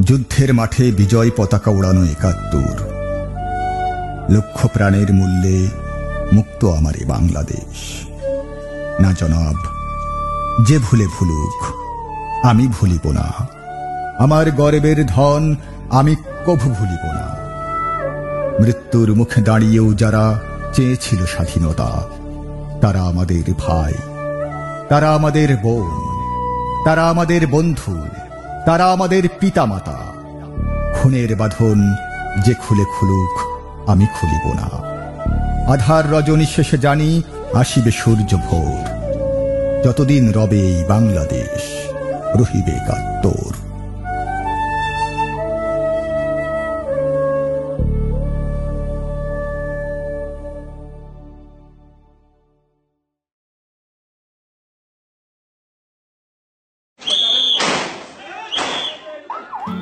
যুদ্ধের মাঠে বিজয় পতাকা উড়ানো ৭১, লক্ষ প্রাণের মূল্যে মুক্ত আমার এ বাংলাদেশ। না জনাব, যে ভুলে ভুলুক, আমি ভুলিব না। আমার গর্বের ধন আমি কভু ভুলিব না। মৃত্যুর মুখে দাঁড়িয়েও যারা চেয়েছিল স্বাধীনতা, তারা আমাদের ভাই, তারা আমাদের বোন, তারা আমাদের বন্ধু, তারা আমাদের পিতামাতা। খুনের বাঁধন যে খুলে খুলুক, আমি খুলিব না। আধার রজনী শেষে জানি আসিবে সূর্য ভোর। যতদিন রবে এই বাংলাদেশ, রহিবে ৭১।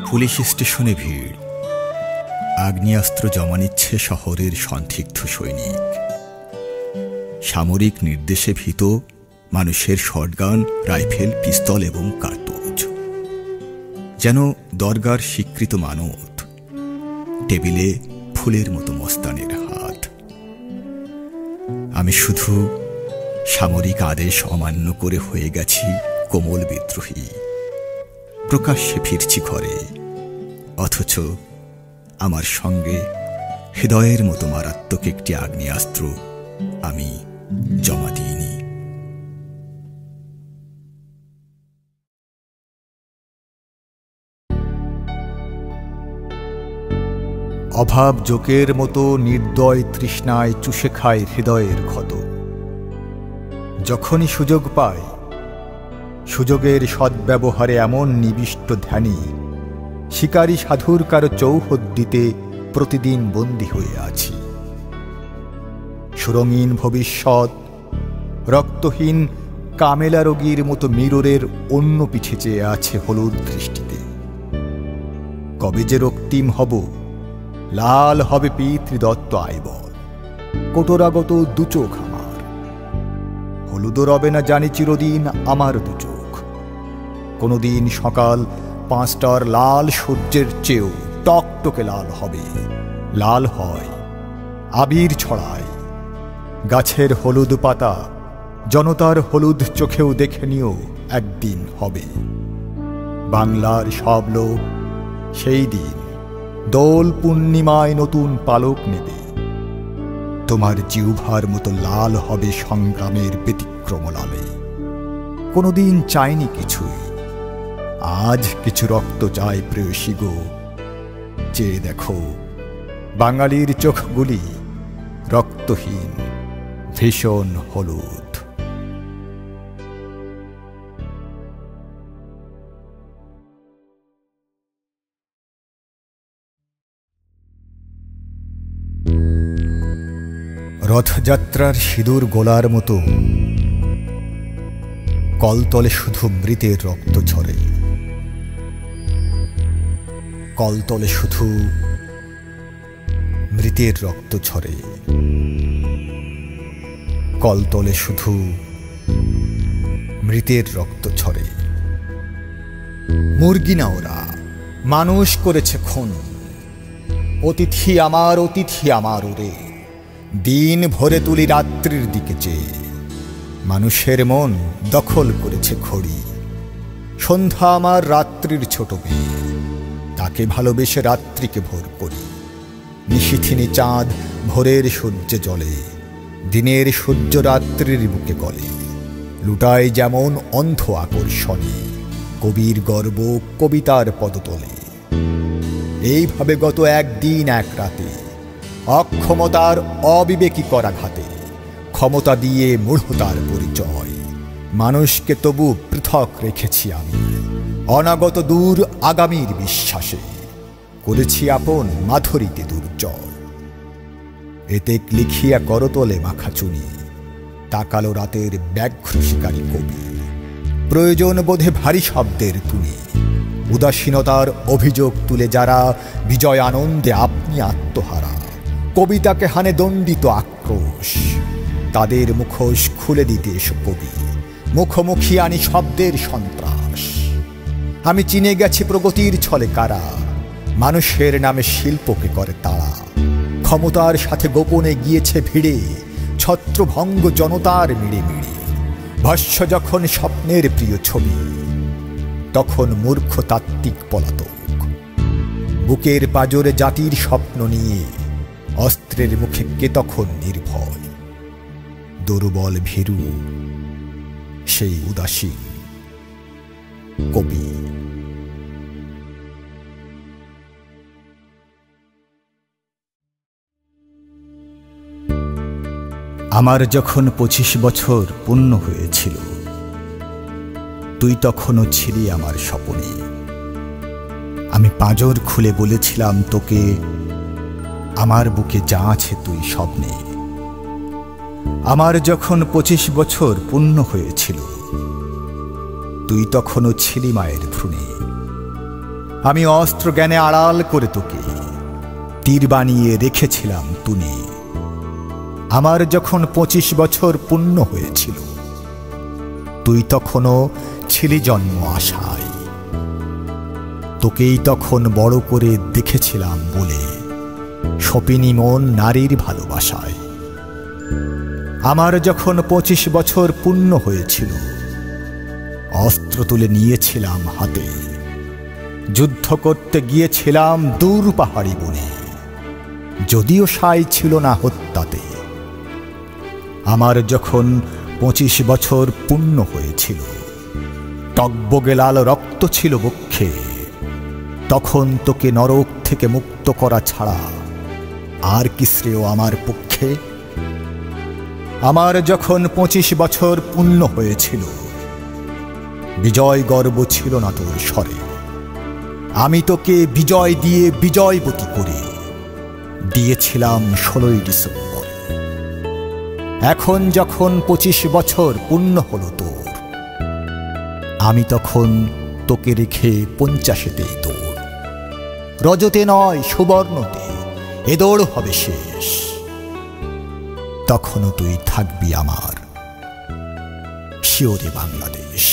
পুলিশ স্টেশনে ভিড়। আগ্নেয়াস্ত্র জমা নিচ্ছে শহরের সন্দিগ্ধ সৈনিক। সামরিক নির্দেশে ভীত মানুষের শটগান, রাইফেল, পিস্তল এবং কার্তুজ। যেন দরগার স্বীকৃত মানত। টেবিলে ফুলের মতো মস্তানের হাত। আমি শুধু সামরিক আদেশ অমান্য করে হয়ে গেছি কোমল বিদ্রোহী। প্রকাশ্যে ফিরছি ঘরে, অথচ আমার সঙ্গে হৃদয়ের মতো মারাত্মক একটি আগ্নেয়াস্ত্র আমি জমা দিইনি। অভাব জোকের মতো নির্দয় তৃষ্ণায় চুষে খায় হৃদয়ের ক্ষত। যখনই সুযোগ পায়, সুযোগের সদ্ব্যবহারে এমন নিবিষ্ট ধ্যানী শিকারী সাধুর কারো চৌহদ্দিতে প্রতিদিন বন্দী হয়ে আছি। সুরঙিন ভবিষ্যৎ রক্তহীন কামেলা রোগীর মতো মিররের অন্য পিঠে চেয়ে আছে হলুদ দৃষ্টিতে। কবে যে রক্তিম হব, লাল হবে পিতৃদত্ত আইবল। কোটরাগত দুচোখ আমার, হলুদও রবে না জানি চিরদিন আমার দুচোখ। কোনদিন সকাল ৫টার লাল সূর্যের চেয়েও টকটকে লাল হবে। লাল হয়, আবির ছড়ায়। গাছের হলুদ পাতা জনতার হলুদ চোখেও দেখে নিও একদিন হবে। বাংলার সব লোক সেই দিন দোল পূর্ণিমায় নতুন পালক নেবে। তোমার জিহ্বার মতো লাল হবে সংগ্রামের ব্যতিক্রম লালে। কোনদিন চাইনি কিছুই, আজ কিছু রক্ত চাই প্রেয়সী গো। চেয়ে দেখো বাঙালির চোখগুলি রক্তহীন, ভীষণ হলুদ। রথযাত্রার সিঁদুর গোলার মতো কলতলে শুধু মৃতের রক্ত ঝরে। কলতলে শুধু মৃতের রক্ত ঝরে। কলতলে শুধু মৃতের রক্ত ঝরে। মুরগি না ওরা, মানুষ করেছে খুন। অতিথি আমার, অতিথি আমার ওরে। দিন ভরে তুলি রাত্রির দিকে চেয়ে। মানুষের মন দখল করেছে ঘড়ি। সন্ধ্যা আমার রাত্রির ছোট মেয়ে, তাকে ভালোবেসে রাত্রিকে ভোর করি। নিশিথিনী চাঁদ ভোরের সূর্যে জ্বলে, দিনের সূর্য রাত্রির বুকে গলে। লুটায় যেমন অন্ধ আকর্ষণে, কবির গর্ব কবিতার পদতলে। এইভাবে গত একদিন এক রাতে, অক্ষমতার অবিবেকী করাঘাতে, ক্ষমতা দিয়ে মূঢ়তার পরিচয়। মানুষকে তবু পৃথক রেখেছি আমি, অনাগত দূর আগামীর বিশ্বাসে। করেছি আপন মাধুরীতে দুর্জয়। এতে লিখিয়া করতলে মাখা চুনি, তাকালো রাতের ব্যাঘ্র শিকারী কবি। প্রয়োজন বোধে ভারী শব্দের তুনি, উদাসীনতার অভিযোগ তুলে যারা বিজয় আনন্দে আপনি আত্মহারা। কবিতাকে হানে দণ্ডিত আক্রোশ, তাদের মুখোশ খুলে দিতে এসো কবি। মুখোমুখি আনি শব্দের সন্ত্রাস। আমি চিনে গেছি প্রগতির ছলে কারা মানুষের নামে শিল্পকে করে তাড়া। ক্ষমতার সাথে গোপনে গিয়েছে ভিড়ে ছত্রভঙ্গ জনতার মিড়ে মিড়ে। ভস্য যখন স্বপ্নের প্রিয় ছবি, তখন মূর্খ তাত্ত্বিক পলাতক। বুকের পাজরে জাতির স্বপ্ন নিয়ে অস্ত্রের মুখে কে তখন নির্ভয়। দুর্বল ভীরু সেই উদাসীন কবি। আমার যখন 25 বছর পূর্ণ হয়েছিল, তুই তখনও ছিলি আমার স্বপনে। আমি পাঁজর খুলে বলেছিলাম তোকে, আমার বুকে যা আছে তুই সব নে। আমার যখন 25 বছর পূর্ণ হয়েছিল, তুই তখনও ছিলি মায়ের ভ্রূণে। আমি অস্ত্র জ্ঞানে আড়াল করে তোকে তীর বানিয়ে রেখেছিলাম তুনে। আমার যখন 25 বছর পূর্ণ হয়েছিল, তুই তখনও ছিলি জন্ম আশায়। তোকেই তখন বড় করে দেখেছিলাম বলে সপিনী মন নারীর ভালোবাসায়। আমার যখন 25 বছর পূর্ণ হয়েছিল, অস্ত্র তুলে নিয়েছিলাম হাতে। যুদ্ধ করতে গিয়েছিলাম দূর পাহাড়ি বনে, যদিও সাই ছিল না হত্যাতে। আমার যখন 25 বছর পূর্ণ হয়েছিল, টগবগে লাল রক্ত ছিল বক্ষে। তখন তোকে নরক থেকে মুক্ত করা ছাড়া আর কি শ্রেয় আমার পক্ষে। আমার যখন 25 বছর পূর্ণ হয়েছিল, বিজয় গর্ব ছিল না তোর স্বরে। আমি তোকে বিজয় দিয়ে বিজয়বতী করে দিয়েছিলাম 16ই ডিসেম্বর। এখন যখন 25 বছর পূর্ণ হলো তোর, আমি তখন তোকে রেখে 50তেই দৌড়। রজতে নয় সুবর্ণতে এ দৌড় হবে শেষ। তখনও তুই থাকবি আমার শিওরে বাংলাদেশ।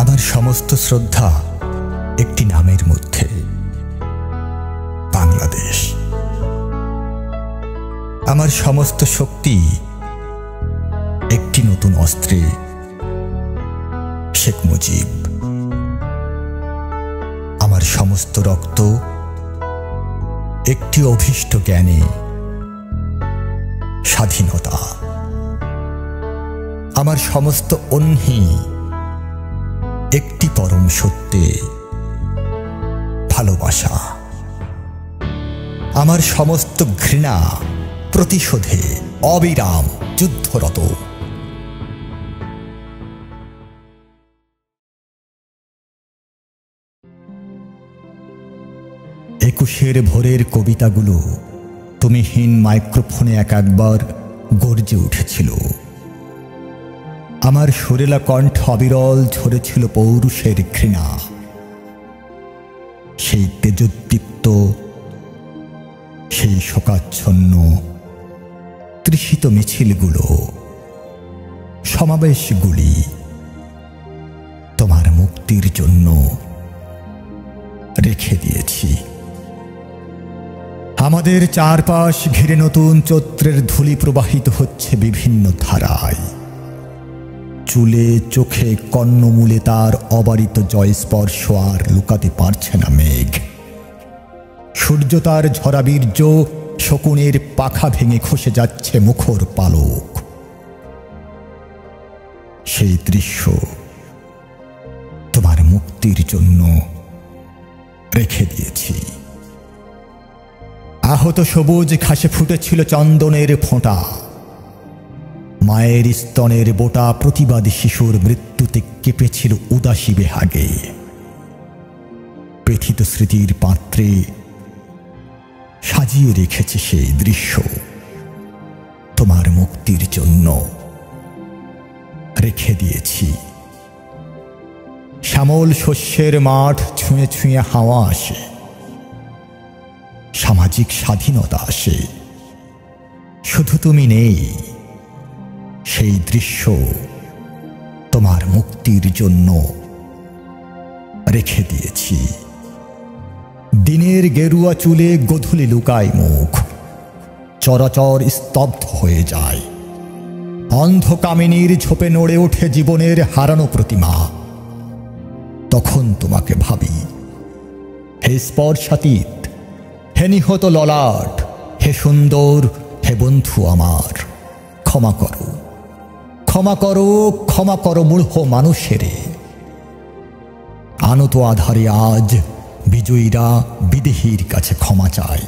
আমার সমস্ত শ্রদ্ধা একটি নামের মধ্যে, বাংলাদেশ। আমার সমস্ত শক্তি একটি নতুন অস্ত্রে, শেখ মুজিব। আমার সমস্ত রক্ত একটি অভীষ্ট জ্ঞানে, স্বাধীনতা। আমার সমস্ত অহ্নি একটি পরম সত্যে, ভালোবাসা। আমার সমস্ত ঘৃণা প্রতিশোধে অবিরাম যুদ্ধরত। একুশের ভোরের কবিতাগুলো তুমিহীন মাইক্রোফোনে এক একবার গর্জে উঠেছিল। আমার সুরেলা কণ্ঠ অবিরল ঝরেছিল পৌরুষের ঘৃণা। সেই তেজোদ্দীপ্ত, সেই শোকাচ্ছন্ন তৃষিত মিছিলগুলো, সমাবেশগুলি তোমার মুক্তির জন্য রেখে দিয়েছি। আমাদের চারপাশ ঘিরে নতুন চৈত্রের ধূলি প্রবাহিত হচ্ছে বিভিন্ন ধারায়। চুলে চোখে কর্ণমূলে তার অবারিত জয়স্পর্শ আর লুকাতে পারছে না মেঘ। সূর্য তার ঝরা বীর্য শকুনের পাখা ভেঙে খসে যাচ্ছে মুখর পালক। সেই দৃশ্য তোমার মুক্তির জন্য রেখে দিয়েছি। আহত সবুজ ঘাসে ফুটেছিল চন্দনের ফোঁটা। মায়ের স্তনের বোটা প্রতিবাদী শিশুর মৃত্যুতে কেঁপেছিল উদাসী বেহাগে। পেথিত স্মৃতির পাত্রে সাজিয়ে রেখেছে সেই দৃশ্য তোমার মুক্তির জন্য রেখে দিয়েছি। শ্যামল শস্যের মাঠ ছুঁয়ে ছুঁয়ে হাওয়া আসে, সামাজিক স্বাধীনতা আসে। শুধু তুমি নেই, সেই দৃশ্য তোমার মুক্তির জন্য রেখে দিয়েছি। দিনের গেরুয়া চুলে গোধূলি লুকায় মুখ, চরাচর স্তব্ধ হয়ে যায়। অন্ধকামিনীর ঝোপে নড়ে ওঠে জীবনের হারানো প্রতিমা। তখন তোমাকে ভাবি, হে স্পর্শাতীত, হে নিহত ললাট, হে সুন্দর, হে বন্ধু আমার, ক্ষমা করো, ক্ষমা করো, ক্ষমা করো মূঢ় মানুষেরে। আনত আধারে আজ বিজয়ীরা বিদেহীর কাছে ক্ষমা চায়।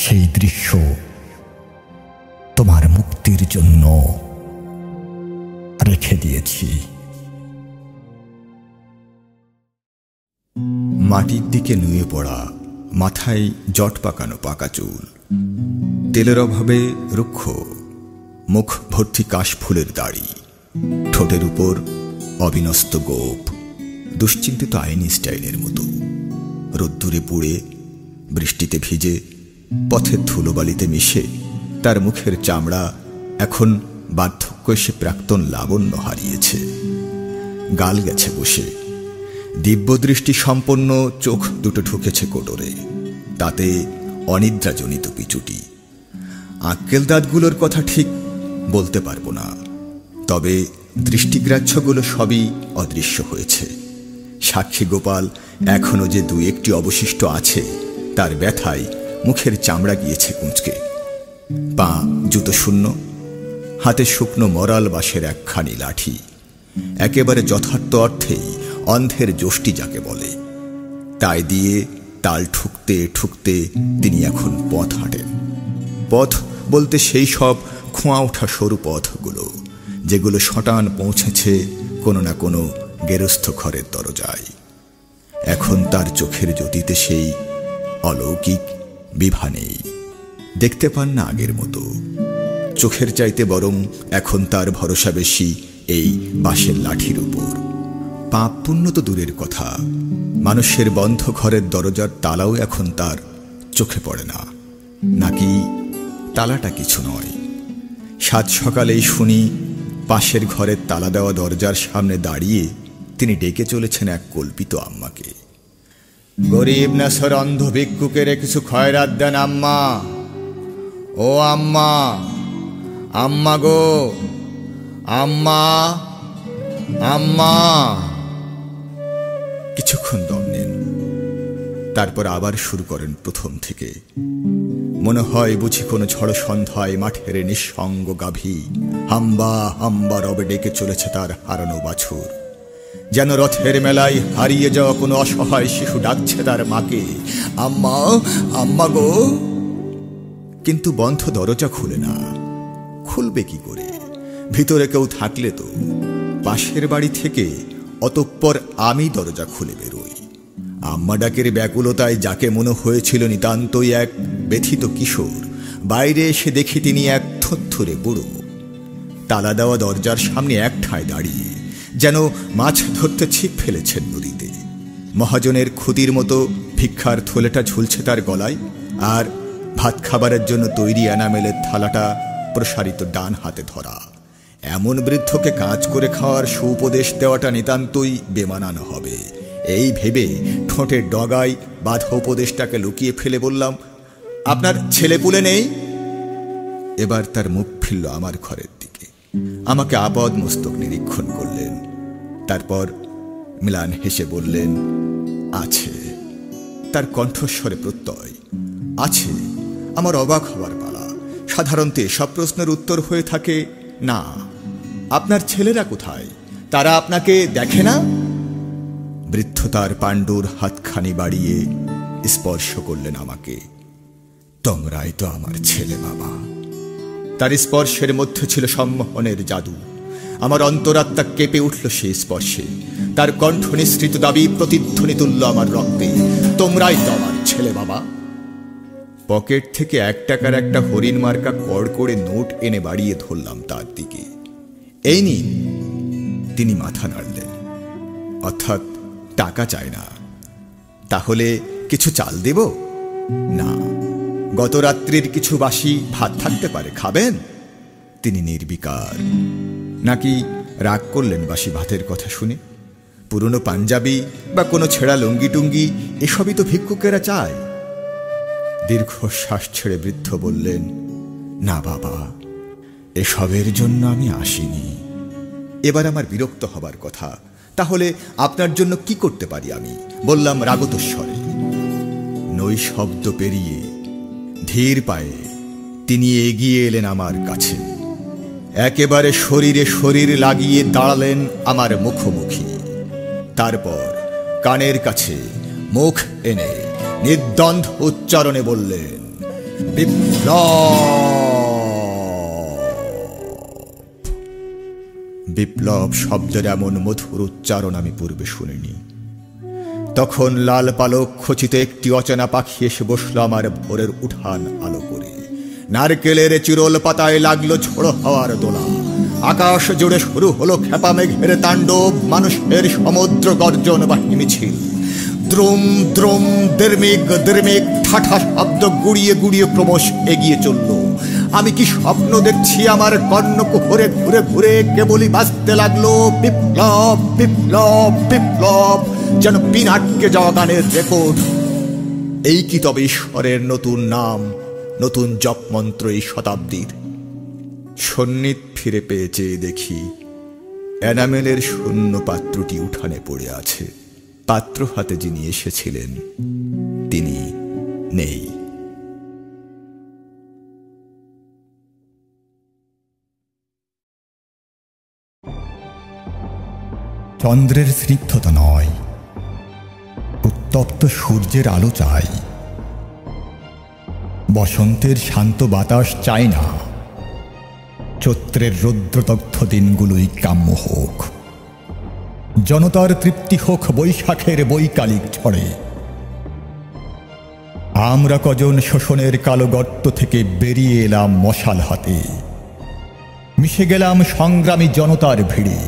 সেই দৃশ্য তোমার মুক্তির জন্য রেখে দিয়েছি। মাটির দিকে নুয়ে পড়া, মাথায় জট পাকানো পাকা চুল, তেলের অভাবে রুক্ষ মুখ ভর্তি কাশফুলের দাড়ি, ঠোঁটের উপর অবিনস্ত গোপ, দুশ্চিন্তিত আইনস্টাইনের মতো। রোদ্দুরে পুড়ে, বৃষ্টিতে ভিজে, পথের ধুলোবালিতে মিশে তার মুখের চামড়া এখন বার্ধক্য এসে প্রাক্তন লাবণ্য হারিয়েছে। গাল গেছে বসে, দিব্যদৃষ্টি সম্পন্ন চোখ দুটো ঢুকেছে কোটরে, তাতে অনিদ্রাজনিত পিচুটি। আক্কেল দাঁতগুলোর কথা ঠিক বলতে পারবো না, তবে দৃষ্টিগ্রাহ্যগুলো সবই অদৃশ্য হয়েছে। সাক্ষী গোপাল এখনো যে দু একটি অবশিষ্ট আছে, তার ব্যথায় মুখের চামড়া গিয়েছে কুঁচকে। পা জুতো শূন্য, হাতে শুকনো মরাল বাঁশের একখানি লাঠি, একেবারে যথার্থ অর্থেই অন্ধের যষ্টি যাকে বলে, তাই দিয়ে তাল ঠুকতে ঠুকতে তিনি এখন পথ হাঁটেন। পথ বলতে সেই সব খোঁয়া ওঠা সরু পথগুলো, যেগুলো শটান পৌঁছেছে কোনো না কোনো গেরস্থ ঘরের দরজায়। এখন তার চোখের জ্যোতিতে সেই অলৌকিক বিভা নেই, দেখতে পান না আগের মতো। চোখের চাইতে বরং এখন তার ভরসা বেশি এই বাঁশের লাঠির উপর। পাপ পুণ্য তো দূরের কথা, মানুষের বন্ধ ঘরের দরজার তালাও এখন তার চোখে পড়ে না। নাকি তালাটা কিছু নয়। সাত সকালেই শুনি পাশের ঘরের তালা দেওয়া দরজার সামনে দাঁড়িয়ে তিনি ডেকে চলেছেন এক কল্পিত আম্মাকে। গরিব নাসর অন্ধ ভিক্ষুকের কিছু খয়রাত দেন আম্মা, ও আম্মা, আম্মা গো, আম্মা, আম্মা। কিছুক্ষণ দম নেন, তারপর আবার শুরু করেন প্রথম থেকে। মনে হয় বুঝি কোনো ঝড় সন্ধ্যায় মাঠের নিঃসঙ্গ গাভী হাম্বা হাম্বা রবে ডেকে চলেছে তার হারানো বাছুর। যেন রথের মেলায় হারিয়ে যাওয়া কোনো অসহায় শিশু ডাকছে তার মাকে, আম্মা, আম্মা গো। কিন্তু বন্ধ দরজা খুলে না। খুলবে কি করে? ভিতরে কেউ থাকলে তো। পাশের বাড়ি থেকে অতঃপর আমি দরজা খুলে বেরোই। আম্মা ডাকের ব্যাকুলতায় যাকে মনে হয়েছিল নিতান্তই এক ব্যথিত কিশোর, বাইরে এসে দেখি তিনি এক থরথরে বুড়ো, তালা দেওয়া দরজার সামনে এক ঠায় দাঁড়িয়ে, যেন মাছ ধরতে ছিপ ফেলেছেন নদীতে। মহাজনের খুদির মতো ভিক্ষার থলেটা ঝুলছে তার গলায়, আর ভাত খাবারের জন্য তৈরি এনামেলের থালাটা প্রসারিত ডান হাতে ধরা। এমন বৃদ্ধকে কাজ করে খাওয়ার সুউপদেশ দেওয়াটা নিতান্তই বেমানানো হবে, এই ভেবে ঠোঁটের ডগায় বাঁধা উপদেশটাকে লুকিয়ে ফেলে বললাম, আপনার ছেলেপুলে নেই? এবার তার মুখ ফিরল আমার ঘরের দিকে, আমাকে আপদ মস্তক নিরীক্ষণ করলেন, তারপর মিলান হেসে বললেন, আছে। তার কণ্ঠস্বরে প্রত্যয়, আছে। আমার অবাক হওয়ার পালা। সাধারণত সব প্রশ্নের উত্তর হয়ে থাকে না। আপনার ছেলেরা কোথায়? তারা আপনাকে দেখে না? বৃদ্ধ তার পাণ্ডুর হাতখানি বাড়িয়ে স্পর্শ করলেন আমাকে। তোমরাই তো আমার ছেলে বাবা। তার স্পর্শের মধ্যে ছিল সম্মোহনের জাদু। আমার অন্তরাত্মা কেঁপে উঠল সেই স্পর্শে। তার কণ্ঠ নিঃসৃত দাবি প্রতিধ্বনি তুলল আমার রক্তে, তোমরাই তো আমার ছেলে বাবা। পকেট থেকে 1 টাকার একটা হরিণ মার্কা কড়কড়ে নোট এনে বাড়িয়ে ধরলাম তার দিকে। এই নিন। তিনি মাথা নাড়লেন, অর্থাৎ টাকা চায় না। তাহলে কিছু চাল দেব? না। গত রাত্রির কিছু বাসি ভাত থাকতে পারে, খাবেন? তিনি নির্বিকার। নাকি রাগ করলেন বাসি ভাতের কথা শুনে? পুরনো পাঞ্জাবি বা কোনো ছেঁড়া লুঙ্গি টুঙ্গি এসবই তো ভিক্ষুকেরা চায়। দীর্ঘশ্বাস ছেড়ে বৃদ্ধ বললেন, না বাবা, এসবের জন্য আমি আসিনি। এবার আমার বিরক্ত হবার কথা। তাহলে আপনার জন্য কি করতে পারি আমি? বললাম রাগত স্বরে। নৈশব্দ পেরিয়ে ধীর পায়ে তিনি এগিয়ে এলেন আমার কাছে। একেবারে শরীরে শরীর লাগিয়ে দাঁড়ালেন আমার মুখোমুখি। তারপর কানের কাছে মুখ এনে নির্দ্বন্দ্ব উচ্চারণে বললেন, বিপ্লব। বিপ্লব শব্দের এমন মধুর উচ্চারণ আমি পূর্বে শুনিনি। তখন লাল পালক খচিত একটি অচেনা পাখি এসে বসল আমার ভোরের উঠান আলো করে। নারকেলের চিরল পাতায় লাগলো ঝোড়ো হাওয়ার দোলা। আকাশ জুড়ে শুরু হলো খেপা মেঘের তাণ্ডব, মানুষের সমুদ্র গর্জন বা মিছিল। দ্রুম দ্রুম দৃমিক দৃমিক ঠাঠা শব্দ গুড়িয়ে গুড়িয়ে ক্রমশ এগিয়ে চলল। আমি কি স্বপ্ন দেখছি? আমার কর্ণকুহরে ঘুরে ঘুরে কেবলই বাজতে লাগলো বিপ্লব বিপ্লব বিপ্লব, যেন পিন আটকে যাওয়া গানের রেকর্ড। এই কি তবে ঈশ্বরের নতুন নাম, নতুন জপ মন্ত্র এই শতাব্দীর? সন্নিধ ফিরে পেয়ে চেয়ে দেখি এনামেলের শূন্য পাত্রটি উঠানে পড়ে আছে। পাত্র হাতে যিনি এসেছিলেন তিনি নেই। চন্দ্রের স্নিগ্ধতা নয়, উত্তপ্ত সূর্যের আলো চাই। বসন্তের শান্ত বাতাস চাই না। চৈত্রের রৌদ্রদগ্ধ দিনগুলোই কাম্য হোক। জনতার তৃপ্তি হোক বৈশাখের বৈকালিক ঝড়ে। আমরা কজন শোষণের কালো গর্ত থেকে বেরিয়ে এলাম মশাল হাতে, মিশে গেলাম সংগ্রামী জনতার ভিড়ে।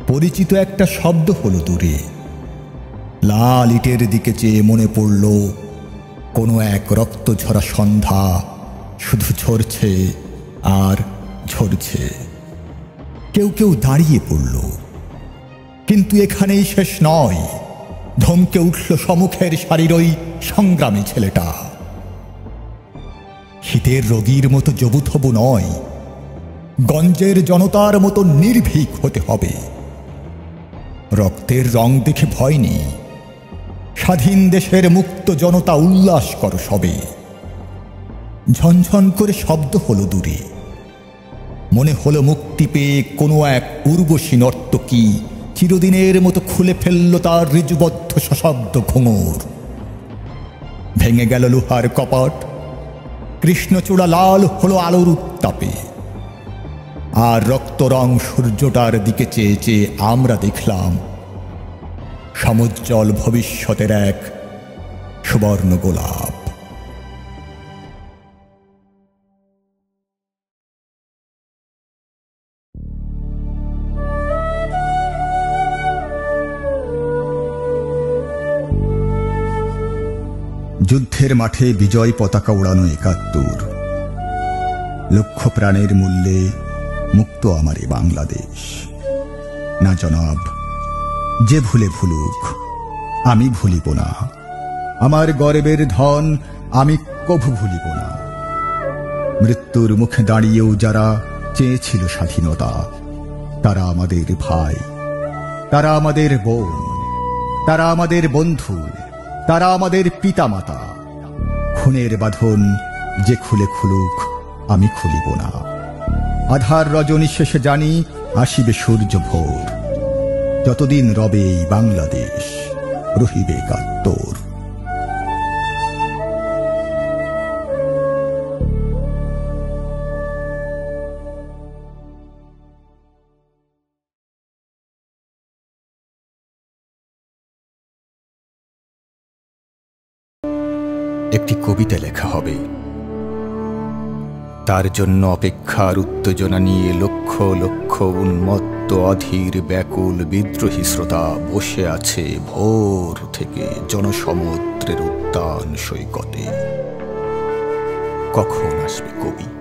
পরিচিত একটা শব্দ হলো দূরে। লাল ইটের দিকে চেয়ে মনে পড়ল কোনো এক রক্ত ঝরা সন্ধ্যা শুধু ঝরছে আর ঝরছে। কেউ কেউ দাঁড়িয়ে পড়ল, কিন্তু এখানেই শেষ নয়। ধমকে উঠল সম্মুখের সারির ওই সংগ্রামী ছেলেটা। শীতের রোগীর মতো জবুথবু নয়, গঞ্জের জনতার মতো নির্ভীক হতে হবে। রক্তের রং দেখে ভয় নেই। স্বাধীন দেশের মুক্ত জনতা উল্লাস কর সবে। ঝনঝন করে শব্দ হলো দূরে। মনে হলো মুক্তি পেয়ে কোনো এক উর্বশী নর্তকী চিরদিনের মতো খুলে ফেলল তার ঋজুবদ্ধ সশব্দ ঘুঙুর। ভেঙে গেল লোহার কপাট। কৃষ্ণচূড়া লাল হলো আলোর উত্তাপে। আর রক্তরং সূর্যটার দিকে চেয়ে চেয়ে আমরা দেখলাম সমুজ্জ্বল ভবিষ্যতের এক সুবর্ণ গোলাপ। যুদ্ধের মাঠে বিজয় পতাকা উড়ানো ৭১। লক্ষ প্রাণের মূল্যে মুক্ত আমার এ বাংলাদেশ। না জনাব, যে ভুলে ভুলুক, আমি ভুলিব না। আমার গর্বের ধন আমি কভু ভুলিব না। মৃত্যুর মুখে দাঁড়িয়েও যারা চেয়েছিল স্বাধীনতা, তারা আমাদের ভাই, তারা আমাদের বোন, তারা আমাদের বন্ধু, তারা আমাদের পিতামাতা। খুনের বাঁধন যে খুলে খুলুক, আমি খুলিব না। আধার রজনী শেষে জানি আসিবে সূর্য ভোর। যতদিন রবে এই বাংলাদেশ, রহিবে একাত্তর। একটি কবিতা লেখা হবে। তার জন্য অপেক্ষার উত্তেজনা নিয়ে লক্ষ লক্ষ উন্মত্ত অধীর ব্যাকুল বিদ্রোহী শ্রোতা বসে আছে ভোর থেকে জনসমুদ্রের উদ্যান সৈকতে। কখন আসবে কবি?